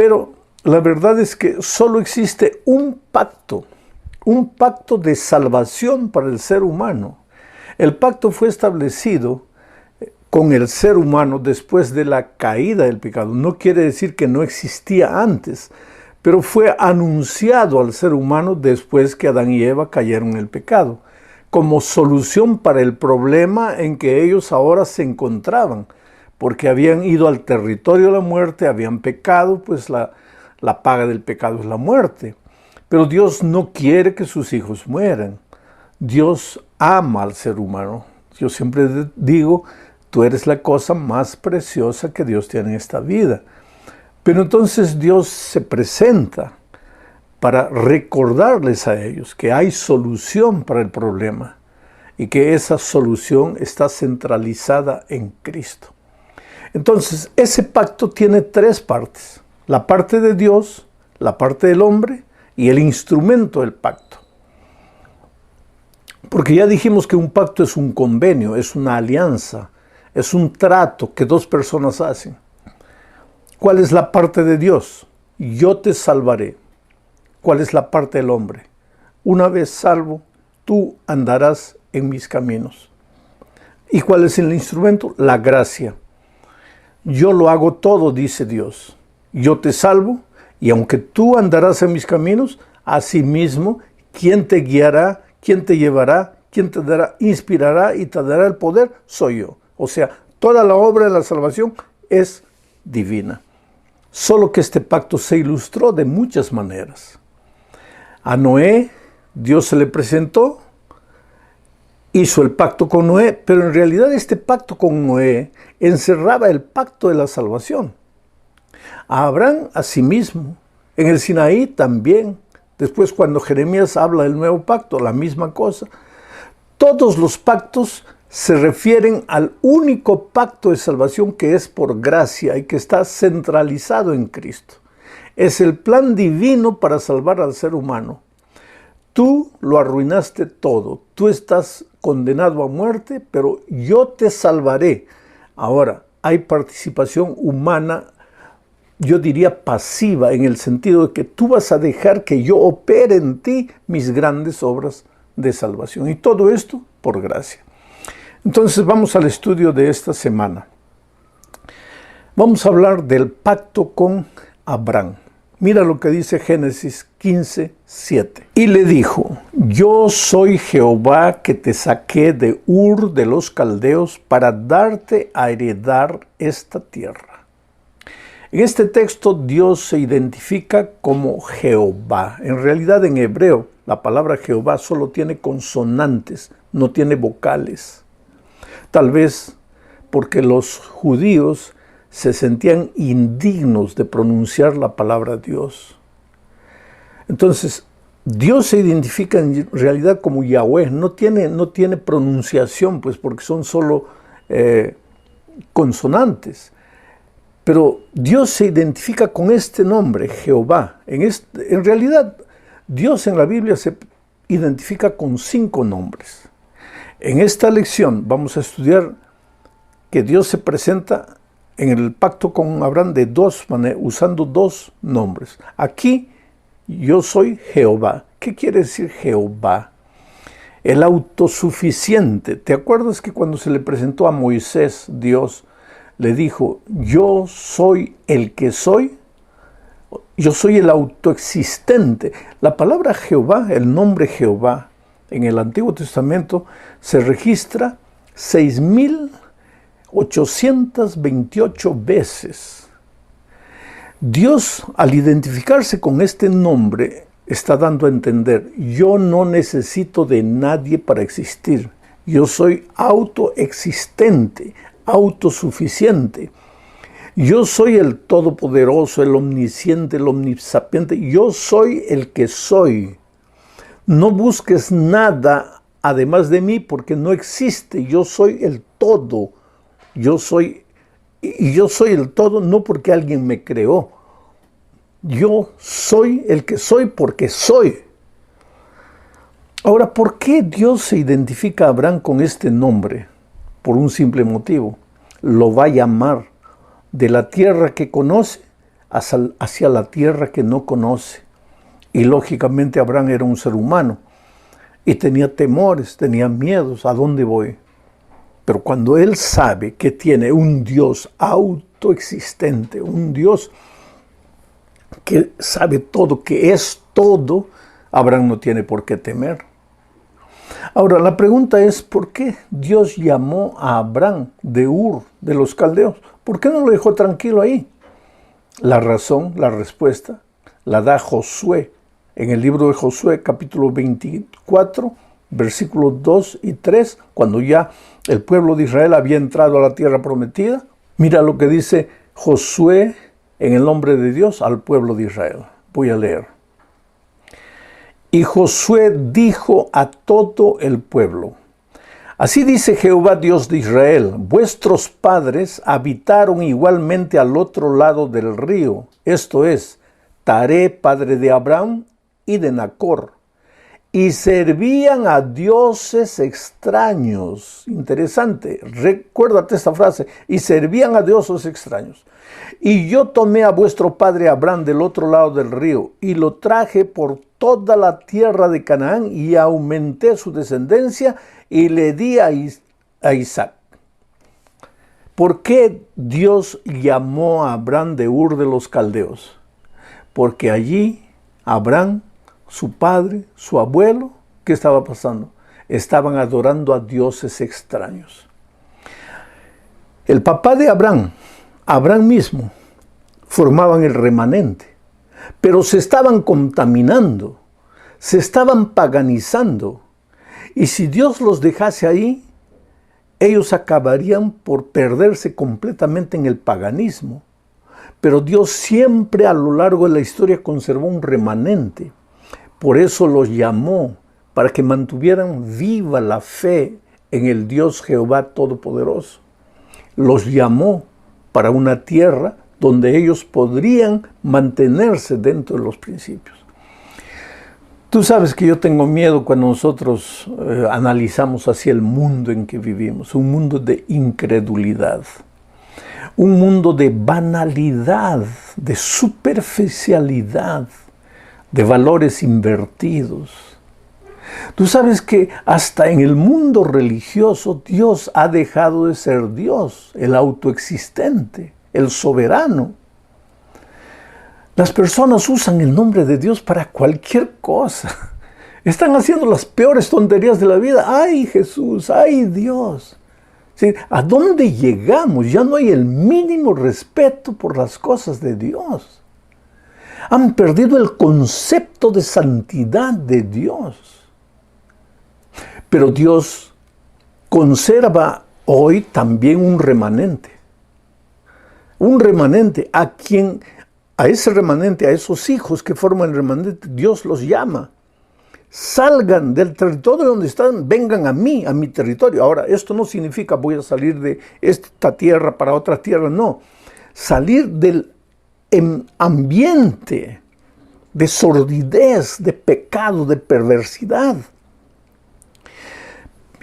Pero la verdad es que solo existe un pacto de salvación para el ser humano. El pacto fue establecido con el ser humano después de la caída del pecado. No quiere decir que no existía antes, pero fue anunciado al ser humano después que Adán y Eva cayeron en el pecado, como solución para el problema en que ellos ahora se encontraban, porque habían ido al territorio de la muerte, habían pecado, pues la paga del pecado es la muerte. Pero Dios no quiere que sus hijos mueran. Dios ama al ser humano. Yo siempre digo, tú eres la cosa más preciosa que Dios tiene en esta vida. Pero entonces Dios se presenta para recordarles a ellos que hay solución para el problema y que esa solución está centralizada en Cristo. Entonces, ese pacto tiene tres partes: la parte de Dios, la parte del hombre y el instrumento del pacto. Porque ya dijimos que un pacto es un convenio, es una alianza, es un trato que dos personas hacen. ¿Cuál es la parte de Dios? Yo te salvaré. ¿Cuál es la parte del hombre? Una vez salvo, tú andarás en mis caminos. ¿Y cuál es el instrumento? La gracia. Yo lo hago todo, dice Dios. Yo te salvo, y aunque tú andarás en mis caminos, asimismo, ¿quién te guiará? ¿Quién te llevará? ¿Quién te dará, inspirará y te dará el poder? Soy yo. O sea, toda la obra de la salvación es divina. Solo que este pacto se ilustró de muchas maneras. A Noé, Dios se le presentó, hizo el pacto con Noé, pero en realidad este pacto con Noé encerraba el pacto de la salvación. A Abraham, asimismo, en el Sinaí también. Después, cuando Jeremías habla del nuevo pacto, la misma cosa. Todos los pactos se refieren al único pacto de salvación que es por gracia y que está centralizado en Cristo. Es el plan divino para salvar al ser humano. Tú lo arruinaste todo. Tú estás condenado a muerte, pero yo te salvaré. Ahora, hay participación humana, yo diría pasiva, en el sentido de que tú vas a dejar que yo opere en ti mis grandes obras de salvación. Y todo esto por gracia. Entonces vamos al estudio de esta semana. Vamos a hablar del pacto con Abraham. Mira lo que dice Génesis 15:7. Y le dijo: yo soy Jehová que te saqué de Ur de los Caldeos para darte a heredar esta tierra. En este texto Dios se identifica como Jehová. En realidad en hebreo la palabra Jehová solo tiene consonantes, no tiene vocales. Tal vez porque los judíos se sentían indignos de pronunciar la palabra Dios. Entonces, Dios se identifica en realidad como Yahweh, no tiene pronunciación, pues porque son solo consonantes. Pero Dios se identifica con este nombre, Jehová. En realidad, Dios en la Biblia se identifica con 5 nombres. En esta lección vamos a estudiar que Dios se presenta en el pacto con Abraham de dos maneras, usando 2 nombres. Aquí, yo soy Jehová. ¿Qué quiere decir Jehová? El autosuficiente. ¿Te acuerdas que cuando se le presentó a Moisés, Dios le dijo: yo soy el que soy? Yo soy el autoexistente. La palabra Jehová, el nombre Jehová, en el Antiguo Testamento se registra 6,828 veces. Dios, al identificarse con este nombre, está dando a entender: yo no necesito de nadie para existir. Yo soy autoexistente, autosuficiente. Yo soy el todopoderoso, el omnisciente, el omnisapiente. Yo soy el que soy. No busques nada además de mí, porque no existe. Yo soy el todo. Yo soy el todo no porque alguien me creó. Yo soy el que soy porque soy. Ahora, ¿por qué Dios se identifica a Abraham con este nombre? Por un simple motivo: lo va a llamar de la tierra que conoce hacia la tierra que no conoce. Y lógicamente Abraham era un ser humano y tenía temores, tenía miedos. ¿A dónde voy? Pero cuando él sabe que tiene un Dios autoexistente, un Dios que sabe todo, que es todo, Abraham no tiene por qué temer. Ahora, la pregunta es, ¿por qué Dios llamó a Abraham de Ur, de los caldeos? ¿Por qué no lo dejó tranquilo ahí? La razón, la respuesta, la da Josué. En el libro de Josué, capítulo 24, versículos 2 y 3, cuando ya el pueblo de Israel había entrado a la tierra prometida, mira lo que dice Josué en el nombre de Dios al pueblo de Israel. Voy a leer. Y Josué dijo a todo el pueblo: así dice Jehová Dios de Israel, vuestros padres habitaron igualmente al otro lado del río, esto es, Taré, padre de Abraham y de Nacor, y servían a dioses extraños. Interesante, recuérdate esta frase, y servían a dioses extraños. Y yo tomé a vuestro padre Abraham del otro lado del río, y lo traje por toda la tierra de Canaán, y aumenté su descendencia, y le di a Isaac. ¿Por qué Dios llamó a Abraham de Ur de los Caldeos? Porque allí Abraham, su padre, su abuelo, ¿qué estaba pasando? Estaban adorando a dioses extraños. El papá de Abraham, Abraham mismo, formaban el remanente, pero se estaban contaminando, se estaban paganizando. Y si Dios los dejase ahí, ellos acabarían por perderse completamente en el paganismo. Pero Dios siempre a lo largo de la historia conservó un remanente. Por eso los llamó, para que mantuvieran viva la fe en el Dios Jehová Todopoderoso. Los llamó para una tierra donde ellos podrían mantenerse dentro de los principios. Tú sabes que yo tengo miedo cuando nosotros analizamos hacia el mundo en que vivimos, un mundo de incredulidad, un mundo de banalidad, de superficialidad, de valores invertidos. Tú sabes que hasta en el mundo religioso Dios ha dejado de ser Dios, el autoexistente, el soberano. Las personas usan el nombre de Dios para cualquier cosa. Están haciendo las peores tonterías de la vida. ¡Ay, Jesús! ¡Ay, Dios! ¿Sí? ¿A dónde llegamos? Ya no hay el mínimo respeto por las cosas de Dios. Han perdido el concepto de santidad de Dios. Pero Dios conserva hoy también un remanente. Un remanente a ese remanente, a esos hijos que forman el remanente, Dios los llama. Salgan del territorio donde están, vengan a mí, a mi territorio. Ahora, esto no significa voy a salir de esta tierra para otra tierra, no. Salir del ambiente de sordidez, de pecado, de perversidad.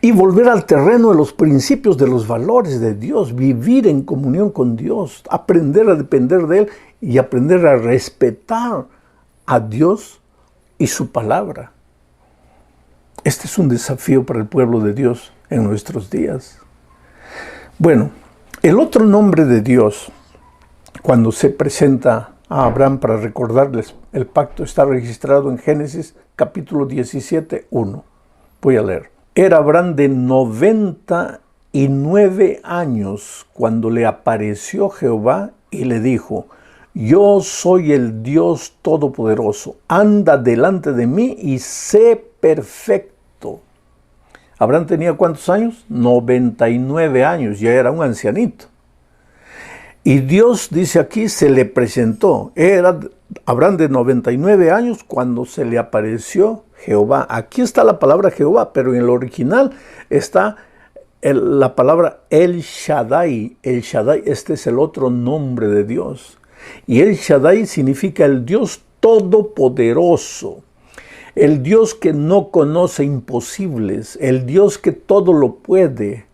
Y volver al terreno de los principios, de los valores de Dios, vivir en comunión con Dios, aprender a depender de Él y aprender a respetar a Dios y su palabra. Este es un desafío para el pueblo de Dios en nuestros días. Bueno, el otro nombre de Dios, cuando se presenta a Abraham para recordarles el pacto, está registrado en Génesis capítulo 17, 1. Voy a leer. Era Abraham de 99 años cuando le apareció Jehová y le dijo: yo soy el Dios Todopoderoso, anda delante de mí y sé perfecto. Abraham tenía ¿cuántos años? 99 años, ya era un ancianito. Y Dios, dice aquí, se le presentó. Era Abraham de 99 años cuando se le apareció Jehová. Aquí está la palabra Jehová, pero en el original está la palabra El Shaddai. El Shaddai, este es el otro nombre de Dios. Y El Shaddai significa el Dios todopoderoso. El Dios que no conoce imposibles. El Dios que todo lo puede.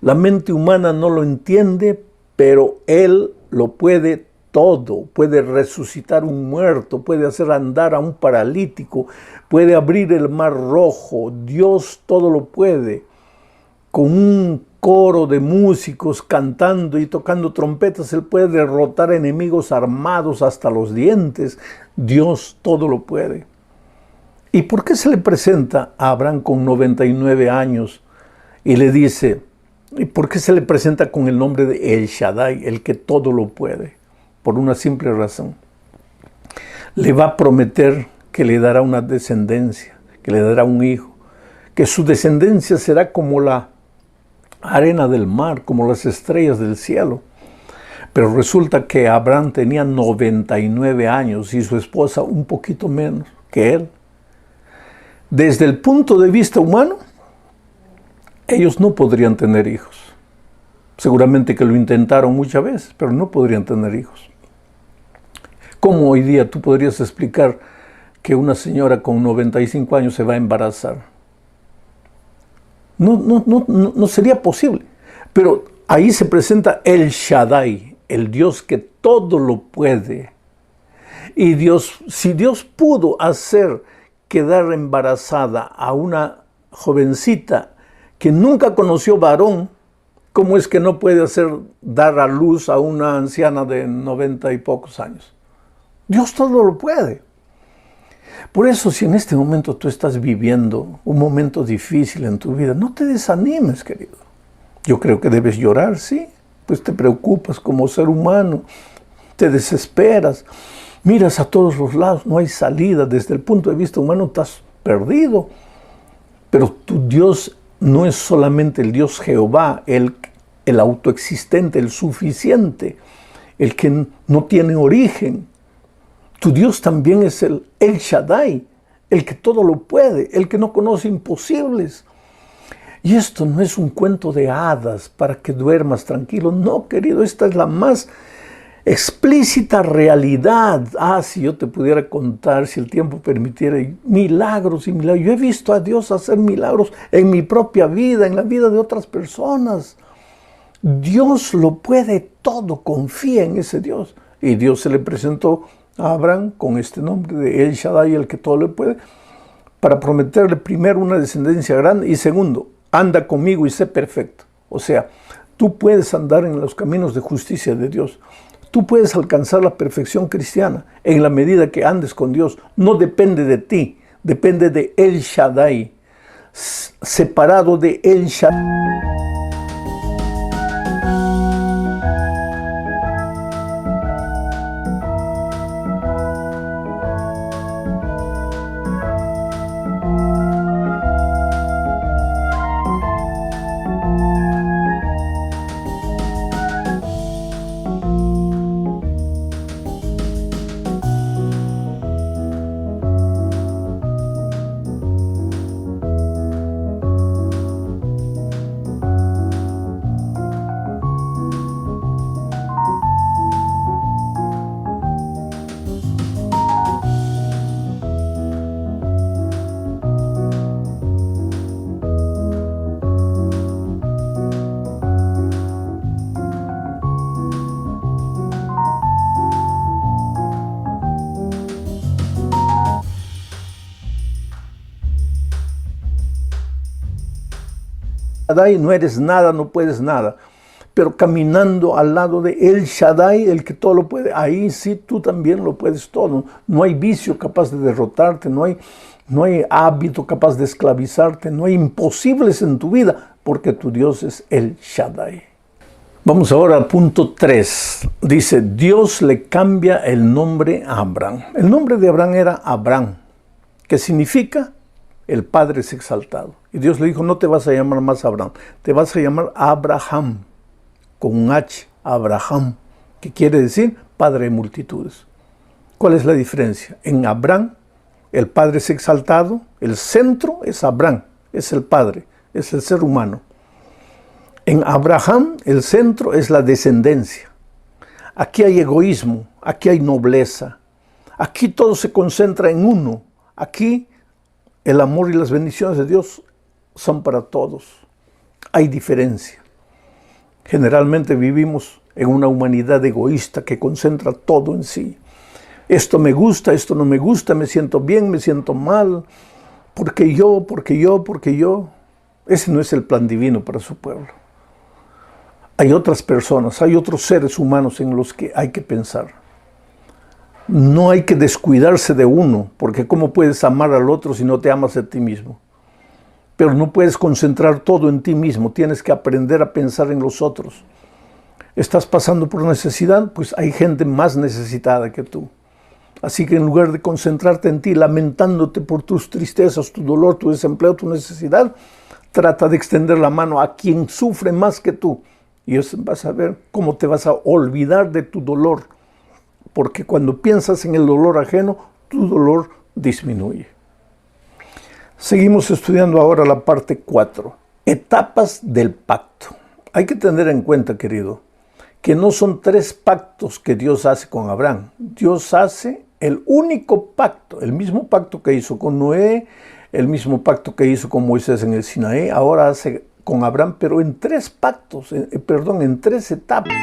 La mente humana no lo entiende, pero Él lo puede todo, puede resucitar un muerto, puede hacer andar a un paralítico, puede abrir el mar rojo. Dios todo lo puede. Con un coro de músicos cantando y tocando trompetas, Él puede derrotar enemigos armados hasta los dientes. Dios todo lo puede. ¿Y por qué se le presenta a Abraham con 99 años y le dice, y por qué se le presenta con el nombre de El Shaddai, el que todo lo puede? Por una simple razón. Le va a prometer que le dará una descendencia, que le dará un hijo, que su descendencia será como la arena del mar, como las estrellas del cielo. Pero resulta que Abraham tenía 99 años y su esposa un poquito menos que él. Desde el punto de vista humano, ellos no podrían tener hijos. Seguramente que lo intentaron muchas veces, pero no podrían tener hijos. ¿Cómo hoy día tú podrías explicar que una señora con 95 años se va a embarazar? No sería posible. Pero ahí se presenta El Shaddai, el Dios que todo lo puede. Y Dios, si Dios pudo hacer quedar embarazada a una jovencita que nunca conoció varón, ¿cómo es que no puede hacer dar a luz a una anciana de 90 y pocos años? Dios todo lo puede. Por eso, si en este momento tú estás viviendo un momento difícil en tu vida, no te desanimes, querido. Yo creo que debes llorar, sí, pues te preocupas como ser humano, te desesperas, miras a todos los lados, no hay salida. Desde el punto de vista humano estás perdido. Pero tu Dios no es solamente el Dios Jehová, el autoexistente, el suficiente, el que no tiene origen. Tu Dios también es el Shaddai, el que todo lo puede, el que no conoce imposibles. Y esto no es un cuento de hadas para que duermas tranquilo. No, querido, esta es la más explícita realidad. Si yo te pudiera contar, si el tiempo permitiera, milagros y milagros. Yo he visto a Dios hacer milagros en mi propia vida, en la vida de otras personas. Dios lo puede todo, confía en ese Dios. Y Dios se le presentó a Abraham con este nombre de El Shaddai, el que todo le puede, para prometerle primero una descendencia grande y segundo, anda conmigo y sé perfecto. O sea, tú puedes andar en los caminos de justicia de Dios. Tú puedes alcanzar la perfección cristiana en la medida que andes con Dios. No depende de ti, depende de El Shaddai, separado de El Shaddai. No eres nada, no puedes nada. Pero caminando al lado de El Shaddai, el que todo lo puede, ahí sí tú también lo puedes todo. No hay vicio capaz de derrotarte, no hay hábito capaz de esclavizarte, no hay imposibles en tu vida, porque tu Dios es El Shaddai. Vamos ahora al punto 3. Dice, Dios le cambia el nombre a Abraham. El nombre de Abraham era Abraham, que significa el Padre es exaltado. Y Dios le dijo, no te vas a llamar más Abraham, te vas a llamar Abraham, con un H, Abraham, que quiere decir Padre de multitudes. ¿Cuál es la diferencia? En Abraham, el Padre es exaltado, el centro es Abraham, es el Padre, es el ser humano. En Abraham, el centro es la descendencia. Aquí hay egoísmo, aquí hay nobleza, aquí todo se concentra en uno, aquí el amor y las bendiciones de Dios son para todos. Hay diferencia. Generalmente vivimos en una humanidad egoísta que concentra todo en sí. Esto me gusta, esto no me gusta, me siento bien, me siento mal, porque yo. Ese no es el plan divino para su pueblo. Hay otras personas, hay otros seres humanos en los que hay que pensar. No hay que descuidarse de uno, porque ¿cómo puedes amar al otro si no te amas a ti mismo? Pero no puedes concentrar todo en ti mismo, tienes que aprender a pensar en los otros. ¿Estás pasando por necesidad? Pues hay gente más necesitada que tú. Así que en lugar de concentrarte en ti, lamentándote por tus tristezas, tu dolor, tu desempleo, tu necesidad, trata de extender la mano a quien sufre más que tú. Y vas a ver cómo te vas a olvidar de tu dolor. Porque cuando piensas en el dolor ajeno, tu dolor disminuye. Seguimos estudiando ahora la parte 4. Etapas del pacto. Hay que tener en cuenta, querido, que no son 3 pactos que Dios hace con Abraham. Dios hace el único pacto, el mismo pacto que hizo con Noé, el mismo pacto que hizo con Moisés en el Sinaí, ahora hace con Abraham, pero en 3 pactos, en 3 etapas.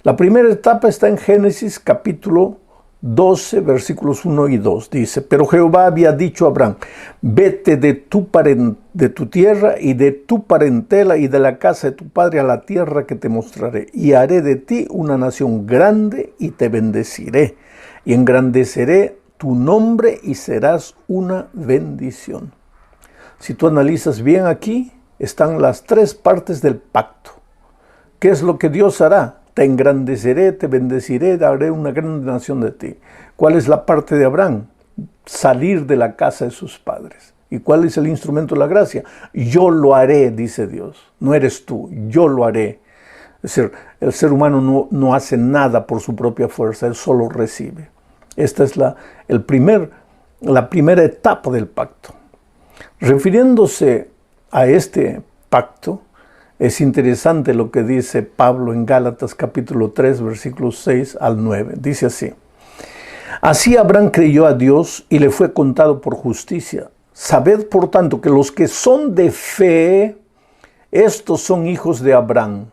La primera etapa está en Génesis capítulo 12, versículos 1 y 2. Dice, pero Jehová había dicho a Abraham, vete de tu tierra y de tu parentela y de la casa de tu padre a la tierra que te mostraré, y haré de ti una nación grande y te bendeciré, y engrandeceré tu nombre y serás una bendición. Si tú analizas bien aquí, están las 3 partes del pacto. ¿Qué es lo que Dios hará? Te engrandeceré, te bendeciré, daré una gran nación de ti. ¿Cuál es la parte de Abraham? Salir de la casa de sus padres. ¿Y cuál es el instrumento de la gracia? Yo lo haré, dice Dios. No eres tú, yo lo haré. Es decir, el ser humano no hace nada por su propia fuerza, él solo recibe. Esta es la primera etapa del pacto. Refiriéndose a este pacto, es interesante lo que dice Pablo en Gálatas capítulo 3, versículos 6 al 9. Dice así, así Abraham creyó a Dios y le fue contado por justicia. Sabed, por tanto, que los que son de fe, estos son hijos de Abraham.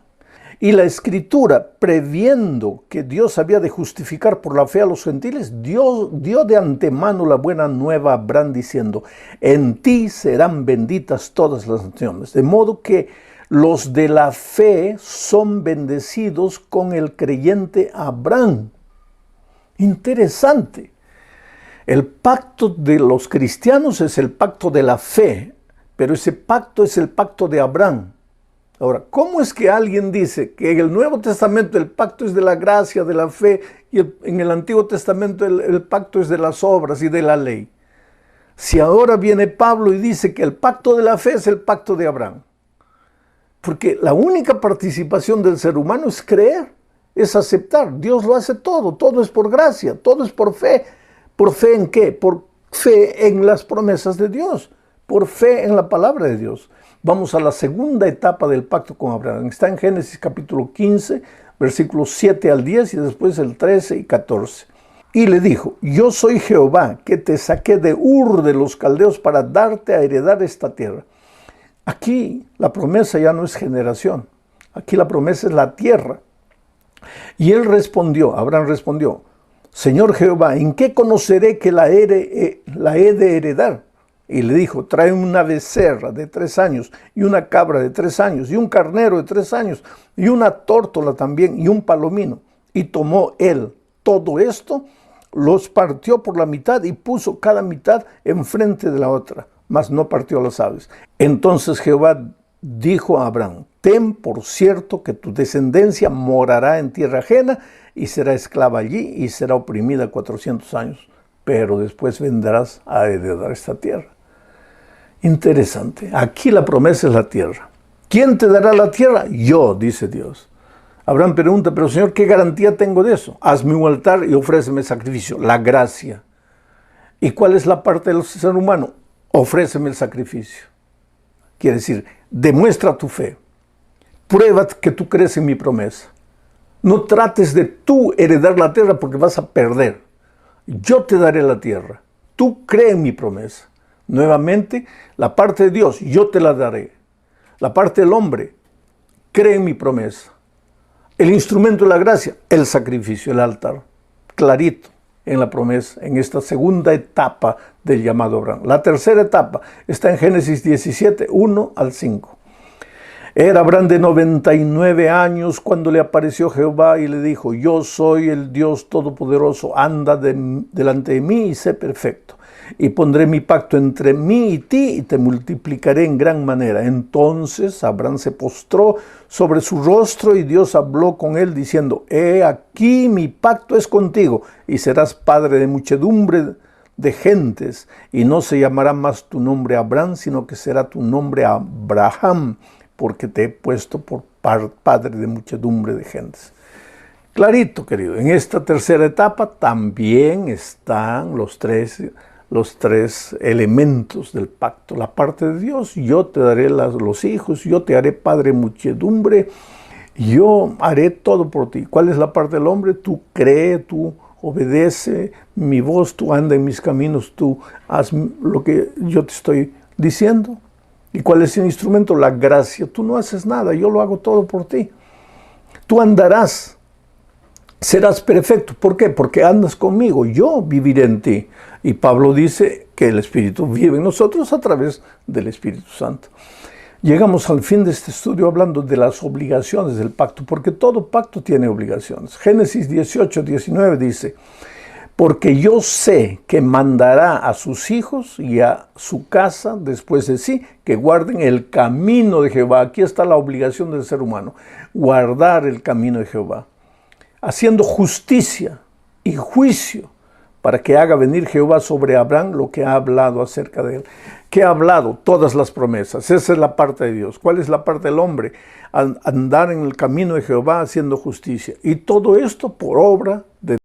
Y la Escritura, previendo que Dios había de justificar por la fe a los gentiles, dio de antemano la buena nueva a Abraham diciendo, en ti serán benditas todas las naciones. De modo que los de la fe son bendecidos con el creyente Abraham. Interesante. El pacto de los cristianos es el pacto de la fe, pero ese pacto es el pacto de Abraham. Ahora, ¿cómo es que alguien dice que en el Nuevo Testamento el pacto es de la gracia, de la fe, y en el Antiguo Testamento el pacto es de las obras y de la ley? Si ahora viene Pablo y dice que el pacto de la fe es el pacto de Abraham. Porque la única participación del ser humano es creer, es aceptar. Dios lo hace todo es por gracia, todo es por fe. ¿Por fe en qué? Por fe en las promesas de Dios, por fe en la palabra de Dios. Vamos a la segunda etapa del pacto con Abraham. Está en Génesis capítulo 15, versículos 7 al 10 y después el 13 y 14. Y le dijo, yo soy Jehová, que te saqué de Ur de los Caldeos para darte a heredar esta tierra. Aquí la promesa ya no es generación, aquí la promesa es la tierra. Y Abraham respondió, Señor Jehová, ¿en qué conoceré que la he de heredar? Y le dijo, trae una becerra de 3 años, y una cabra de 3 años, y un carnero de 3 años, y una tórtola también, y un palomino. Y tomó él todo esto, los partió por la mitad, y puso cada mitad enfrente de la otra, mas no partió las aves. Entonces Jehová dijo a Abraham, ten por cierto que tu descendencia morará en tierra ajena, y será esclava allí, y será oprimida 400 años. Pero después vendrás a heredar esta tierra. Interesante. Aquí la promesa es la tierra. ¿Quién te dará la tierra? Yo, dice Dios. Abraham pregunta, pero Señor, ¿qué garantía tengo de eso? Hazme un altar y ofréceme sacrificio. La gracia. ¿Y cuál es la parte del ser humano? Ofréceme el sacrificio. Quiere decir, demuestra tu fe. Prueba que tú crees en mi promesa. No trates de tú heredar la tierra porque vas a perder. Yo te daré la tierra. Tú cree en mi promesa. Nuevamente, la parte de Dios, yo te la daré. La parte del hombre, cree en mi promesa. El instrumento de la gracia, el sacrificio, el altar. Clarito en la promesa, en esta segunda etapa del llamado Abraham. La tercera etapa está en Génesis 17, 1 al 5. Era Abraham de 99 años cuando le apareció Jehová y le dijo, yo soy el Dios Todopoderoso, anda delante de mí y sé perfecto. Y pondré mi pacto entre mí y ti y te multiplicaré en gran manera. Entonces Abraham se postró sobre su rostro y Dios habló con él diciendo, he aquí mi pacto es contigo y serás padre de muchedumbre de gentes y no se llamará más tu nombre Abraham, sino que será tu nombre Abraham, porque te he puesto por padre de muchedumbre de gentes. Clarito, querido, en esta tercera etapa también están los tres elementos del pacto. La parte de Dios, yo te daré los hijos, yo te haré padre de muchedumbre, yo haré todo por ti. ¿Cuál es la parte del hombre? Tú cree, tú obedece mi voz, tú anda en mis caminos, tú haz lo que yo te estoy diciendo. ¿Y cuál es el instrumento? La gracia. Tú no haces nada, yo lo hago todo por ti. Tú andarás, serás perfecto. ¿Por qué? Porque andas conmigo, yo viviré en ti. Y Pablo dice que el Espíritu vive en nosotros a través del Espíritu Santo. Llegamos al fin de este estudio hablando de las obligaciones del pacto, porque todo pacto tiene obligaciones. Génesis 18, 19 dice, porque yo sé que mandará a sus hijos y a su casa después de sí, que guarden el camino de Jehová. Aquí está la obligación del ser humano, guardar el camino de Jehová, haciendo justicia y juicio, para que haga venir Jehová sobre Abraham lo que ha hablado acerca de él. ¿Qué ha hablado? Todas las promesas. Esa es la parte de Dios. ¿Cuál es la parte del hombre? Andar en el camino de Jehová haciendo justicia. Y todo esto por obra de